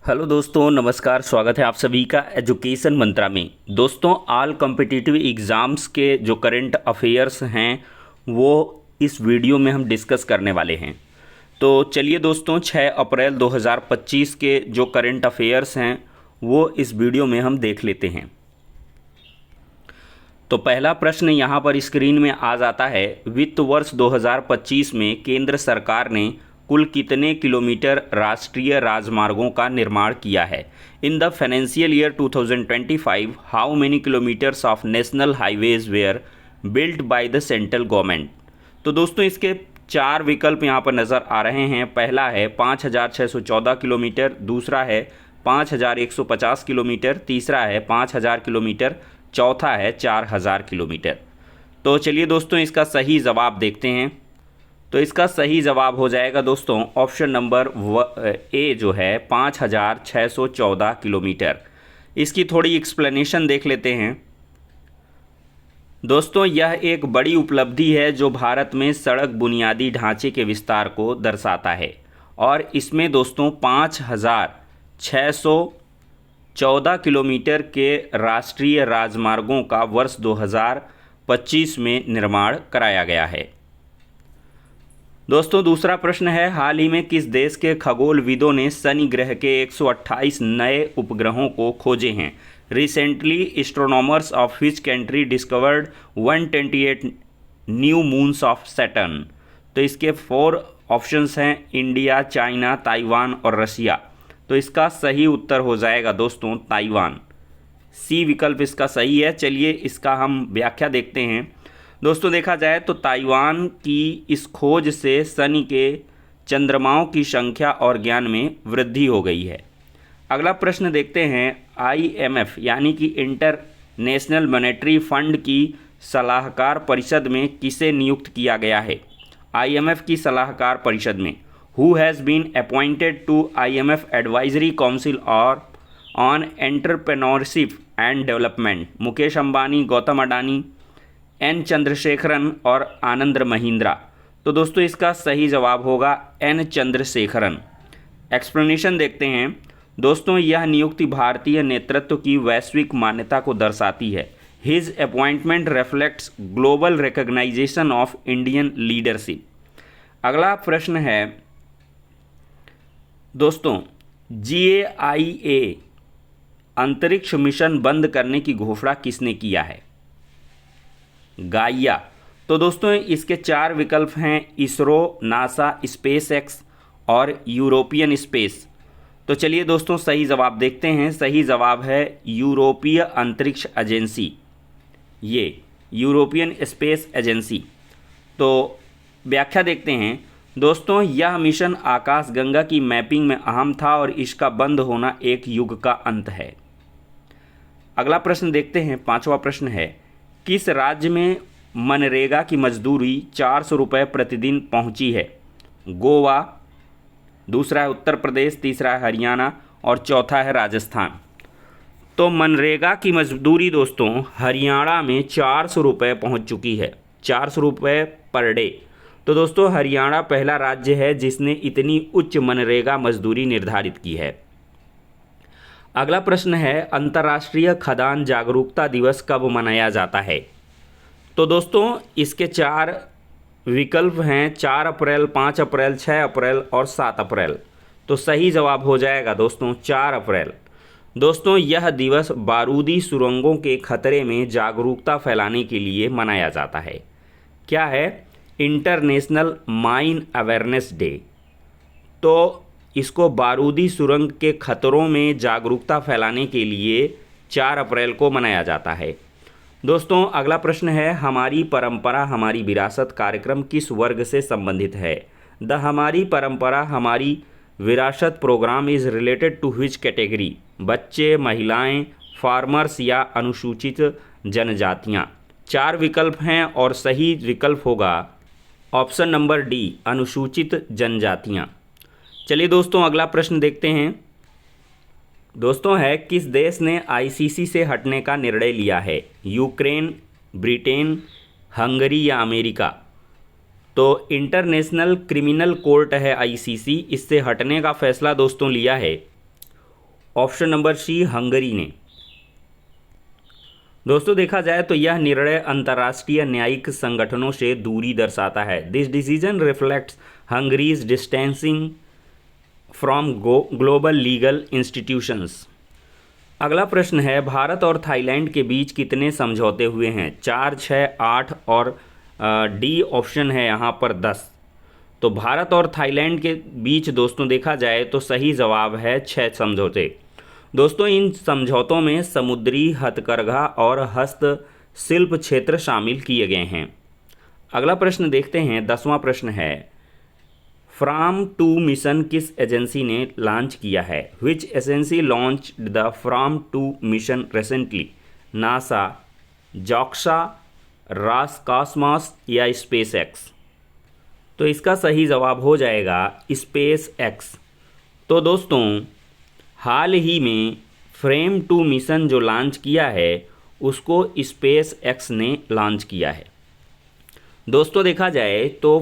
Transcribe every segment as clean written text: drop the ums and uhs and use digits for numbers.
Hello दोस्तों, नमस्कार। स्वागत है आप सभी का एजुकेशन मंत्रा में। दोस्तों, ऑल कॉम्पिटिटिव एग्ज़ाम्स के जो करंट अफेयर्स हैं वो इस वीडियो में हम डिस्कस करने वाले हैं। तो चलिए दोस्तों, 6 अप्रैल 2025 के जो करंट अफेयर्स हैं वो इस वीडियो में हम देख लेते हैं। तो पहला प्रश्न यहाँ पर स्क्रीन में आ जाता है, वित्त वर्ष 2025 में केंद्र सरकार ने कुल कितने किलोमीटर राष्ट्रीय राजमार्गों का निर्माण किया है? In the financial year 2025 how many kilometres of national highways were built by the central government? तो दोस्तों, इसके 4 विकल्प यहाँ पर नज़र आ रहे हैं। पहला है 5,614 किलोमीटर, दूसरा है 5,150 किलोमीटर, तीसरा है 5,000 किलोमीटर, चौथा है 4,000 किलोमीटर। तो चलिए दोस्तों, इसका सही जवाब देखते हैं। तो इसका सही जवाब हो जाएगा दोस्तों ऑप्शन नंबर ए जो है 5,614 किलोमीटर। इसकी थोड़ी एक्सप्लेनेशन देख लेते हैं। दोस्तों, यह एक बड़ी उपलब्धि है जो भारत में सड़क बुनियादी ढांचे के विस्तार को दर्शाता है, और इसमें दोस्तों 5,614 किलोमीटर के राष्ट्रीय राजमार्गों का वर्ष 2025 में निर्माण कराया गया है। दोस्तों, दूसरा प्रश्न है, हाल ही में किस देश के खगोलविदों ने शनि ग्रह के 128 नए उपग्रहों को खोजे हैं? Recently astronomers of which country discovered 128 new moons of Saturn? तो इसके 4 ऑप्शंस हैं, इंडिया, चाइना, ताइवान और रसिया। तो इसका सही उत्तर हो जाएगा दोस्तों ताइवान। सी विकल्प इसका सही है। चलिए इसका हम व्याख्या देखते हैं। दोस्तों, देखा जाए तो ताइवान की इस खोज से शनि के चंद्रमाओं की संख्या और ज्ञान में वृद्धि हो गई है। अगला प्रश्न देखते हैं, IMF यानी कि इंटरनेशनल मॉनेटरी फंड की सलाहकार परिषद में किसे नियुक्त किया गया है? IMF की सलाहकार परिषद में who has been appointed to IMF advisory council और on entrepreneurship and development? Mukesh Ambani, Gautam Adani, N Chandrasekaran और आनंद महिंद्रा। तो दोस्तों, इसका सही जवाब होगा एन चंद्रशेखरन। एक्सप्लेनेशन देखते हैं। दोस्तों, यह नियुक्ति भारतीय नेतृत्व की वैश्विक मान्यता को दर्शाती है। His appointment reflects global recognisation of Indian leadership. अगला प्रश्न है दोस्तों, GAIA अंतरिक्ष मिशन बंद करने की घोषणा किसने किया है? गाइया। तो दोस्तों, इसके 4 विकल्प हैं, इसरो, नासा, स्पेस एक्स और यूरोपियन स्पेस। तो चलिए दोस्तों, सही जवाब देखते हैं। सही जवाब है यूरोपीय अंतरिक्ष एजेंसी, ये यूरोपियन स्पेस एजेंसी। तो व्याख्या देखते हैं। दोस्तों, यह मिशन आकाशगंगा की मैपिंग में अहम था और इसका बंद होना एक युग का अंत है। अगला प्रश्न देखते हैं। 5वां प्रश्न है, किस राज्य में मनरेगा की मजदूरी 400 रुपये प्रतिदिन पहुंची है? गोवा, दूसरा है उत्तर प्रदेश, तीसरा है हरियाणा और चौथा है राजस्थान। तो मनरेगा की मजदूरी दोस्तों हरियाणा में 400 रुपये पहुँच चुकी है, 400 रुपये पर डे। तो दोस्तों, हरियाणा पहला राज्य है जिसने इतनी उच्च मनरेगा मजदूरी निर्धारित की है। अगला प्रश्न है, अंतर्राष्ट्रीय खदान जागरूकता दिवस कब मनाया जाता है? तो दोस्तों, इसके 4 विकल्प हैं, 4 अप्रैल, 5 अप्रैल, 6 अप्रैल और 7 अप्रैल। तो सही जवाब हो जाएगा दोस्तों 4 अप्रैल। दोस्तों, यह दिवस बारूदी सुरंगों के खतरे में जागरूकता फैलाने के लिए मनाया जाता है। क्या है? International mine awareness day. तो इसको बारूदी सुरंग के खतरों में जागरूकता फैलाने के लिए 4 अप्रैल को मनाया जाता है। दोस्तों, अगला प्रश्न है, हमारी परंपरा हमारी विरासत कार्यक्रम किस वर्ग से संबंधित है? द हमारी परंपरा हमारी विरासत programme is related to which category? बच्चे, महिलाएं, फार्मर्स या अनुसूचित जनजातियां। 4 विकल्प हैं और सही विकल्प होगा ऑप्शन नंबर डी, अनुसूचित जनजातियां। चलिए दोस्तों, अगला प्रश्न देखते हैं। दोस्तों है, किस देश ने ICC से हटने का निर्णय लिया है? यूक्रेन, ब्रिटेन, हंगरी या अमेरिका? तो इंटरनेशनल क्रिमिनल कोर्ट है ICC, इससे हटने का फैसला दोस्तों लिया है ऑप्शन नंबर सी हंगरी ने। दोस्तों देखा जाए तो यह निर्णय अंतर्राष्ट्रीय न्यायिक संगठनों से दूरी दर्शाता है। This decision reflects Hungary's distancing from global legal institutions. अगला प्रश्न है, भारत और थाईलैंड के बीच कितने समझौते हुए हैं? 4, 6, 8 और डी ऑप्शन है यहाँ पर 10। तो भारत और थाईलैंड के बीच दोस्तों देखा जाए तो सही जवाब है 6 समझौते। दोस्तों इन समझौतों में समुद्री हथकरघा और हस्तशिल्प क्षेत्र शामिल किए गए हैं। अगला प्रश्न देखते हैं, 10वां प्रश्न है, फ्राम टू मिशन किस एजेंसी ने लॉन्च किया है? Which agency launch the Fram two mission recently? NASA, JAXA, Roscosmos या स्पेस एक्स? तो इसका सही जवाब हो जाएगा स्पेस एक्स। तो दोस्तों हाल ही में फ्रेम टू मिशन जो लॉन्च किया है उसको स्पेस एक्स ने लॉन्च किया है। दोस्तों देखा जाए तो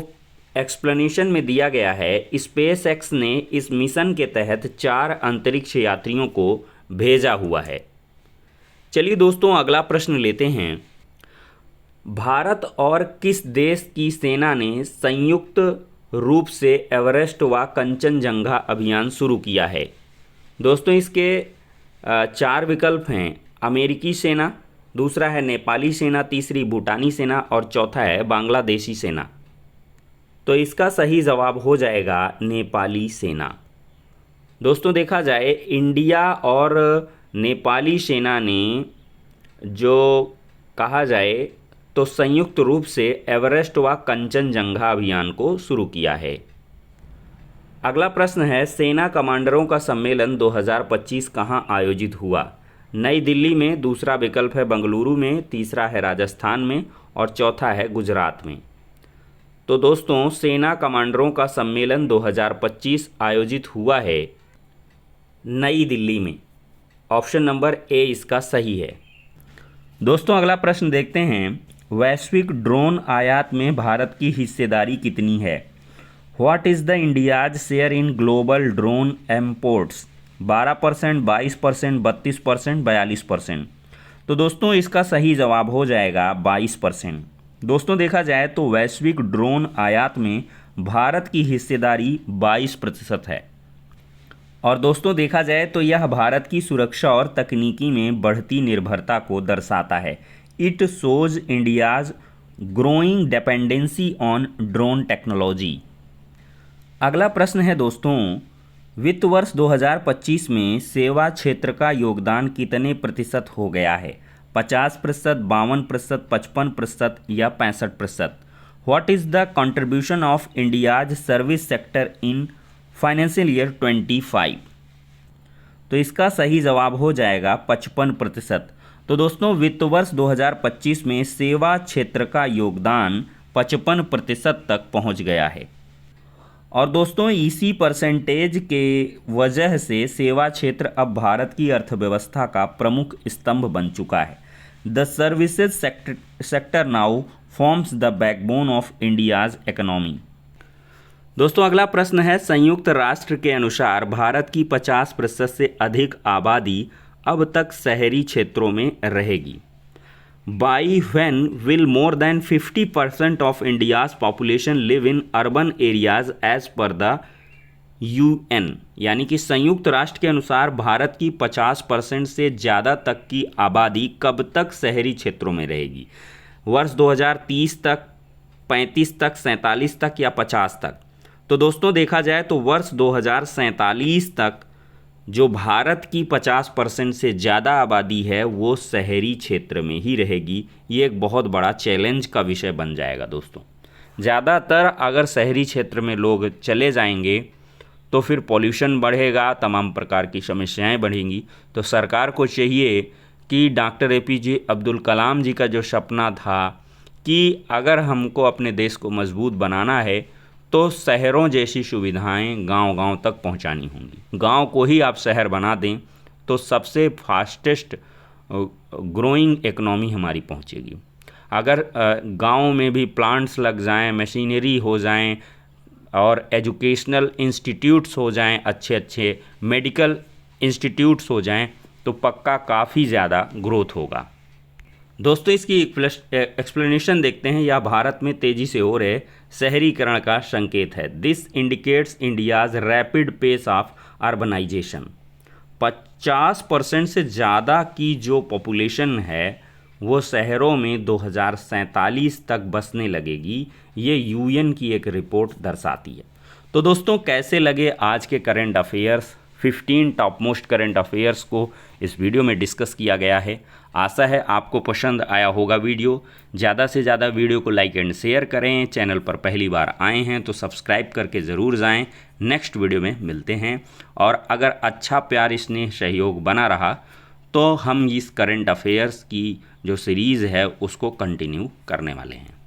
एक्सप्लेनेशन में दिया गया है स्पेस एक्स ने इस मिशन के तहत 4 अंतरिक्ष यात्रियों को भेजा हुआ है। चलिए दोस्तों अगला प्रश्न लेते हैं, भारत और किस देश की सेना ने संयुक्त रूप से एवरेस्ट व कंचनजंगा अभियान शुरू किया है? दोस्तों इसके 4 विकल्प हैं, अमेरिकी सेना, दूसरा है नेपाली सेना, तीसरी भूटानी सेना और चौथा है बांग्लादेशी सेना। तो इसका सही जवाब हो जाएगा नेपाली सेना। दोस्तों देखा जाए इंडिया और नेपाली सेना ने जो कहा जाए तो संयुक्त रूप से एवरेस्ट व कंचनजंगा अभियान को शुरू किया है। अगला प्रश्न है, सेना कमांडरों का सम्मेलन 2025 कहाँ आयोजित हुआ? नई दिल्ली में, दूसरा विकल्प है बेंगलुरु में, तीसरा है राजस्थान में और चौथा है गुजरात में। तो दोस्तों सेना कमांडरों का सम्मेलन 2025 आयोजित हुआ है नई दिल्ली में। ऑप्शन नंबर ए इसका सही है। दोस्तों अगला प्रश्न देखते हैं, वैश्विक ड्रोन आयात में भारत की हिस्सेदारी कितनी है? What is the India's share in global drone imports? 12%, 22%, 32%, 42%। तो दोस्तों इसका सही जवाब हो जाएगा 22%। दोस्तों देखा जाए तो वैश्विक ड्रोन आयात में भारत की हिस्सेदारी 22% है। और दोस्तों देखा जाए तो यह भारत की सुरक्षा और तकनीकी में बढ़ती निर्भरता को दर्शाता है। It shows India's growing dependency on drone technology. अगला प्रश्न है दोस्तों, वित्त वर्ष 2025 में सेवा क्षेत्र का योगदान कितने प्रतिशत हो गया है? 50%, 52%, 55% या 65%? What is the contribution of India's service sector in financial year 25? तो इसका सही जवाब हो जाएगा 55%। तो दोस्तों वित्त वर्ष 2025 में सेवा क्षेत्र का योगदान 55% तक पहुंच गया है। और दोस्तों इसी परसेंटेज के वजह से सेवा क्षेत्र अब भारत की अर्थव्यवस्था का प्रमुख स्तंभ बन चुका है। The services sector now forms the backbone of India's economy. दोस्तों अगला प्रश्न है, संयुक्त राष्ट्र के अनुसार भारत की 50% से अधिक आबादी अब तक शहरी क्षेत्रों में रहेगी। By when will more than 50% of India's population live in urban areas as per the UN? यानी कि संयुक्त राष्ट्र के अनुसार भारत की 50% से ज़्यादा तक की आबादी कब तक शहरी क्षेत्रों में रहेगी? वर्ष 2030 तक, 35 तक, 47 तक या 50 तक? तो दोस्तों देखा जाए तो वर्ष 2047 तक जो भारत की 50% से ज़्यादा आबादी है वो शहरी क्षेत्र में ही रहेगी। ये एक बहुत बड़ा चैलेंज का विषय बन जाएगा दोस्तों। ज़्यादातर अगर शहरी क्षेत्र में लोग चले जाएंगे तो फिर पॉल्यूशन बढ़ेगा, तमाम प्रकार की समस्याएं बढ़ेंगी। तो सरकार को चाहिए कि डॉक्टर APJ अब्दुल कलाम जी का जो सपना था कि अगर हमको अपने देश को मजबूत बनाना है तो शहरों जैसी सुविधाएं गांव-गांव तक पहुंचानी होंगी। गांव को ही आप शहर बना दें तो सबसे फास्टेस्ट ग्रोइंग इकोनॉमी हमारी पहुंचेगी। अगर गांव में भी प्लांट्स लग जाएं, मशीनरी हो जाएं और एजुकेशनल इंस्टीट्यूट्स हो जाएं, अच्छे अच्छे मेडिकल इंस्टीट्यूट्स हो जाएं तो पक्का काफ़ी ज़्यादा ग्रोथ होगा। दोस्तों इसकी एक्सप्लेनेशन देखते हैं। यह भारत में तेज़ी से हो रहे शहरीकरण का संकेत है। This indicates India's rapid pace of urbanisation. 50% से ज़्यादा की जो पॉपुलेशन है वो शहरों में 2047 तक बसने लगेगी, ये यूएन की एक रिपोर्ट दर्शाती है। तो दोस्तों कैसे लगे आज के current affairs? 15 top most current affairs को इस वीडियो में डिस्कस किया गया है। आशा है आपको पसंद आया होगा वीडियो। ज़्यादा से ज़्यादा वीडियो को लाइक एंड शेयर करें। चैनल पर पहली बार आए हैं तो सब्सक्राइब करके ज़रूर जाएं। नेक्स्ट वीडियो में मिलते हैं। और अगर अच्छा प्यार स्नेह सहयोग बना रहा तो हम इस करंट अफेयर्स की जो सीरीज़ है उसको कंटिन्यू करने वाले हैं।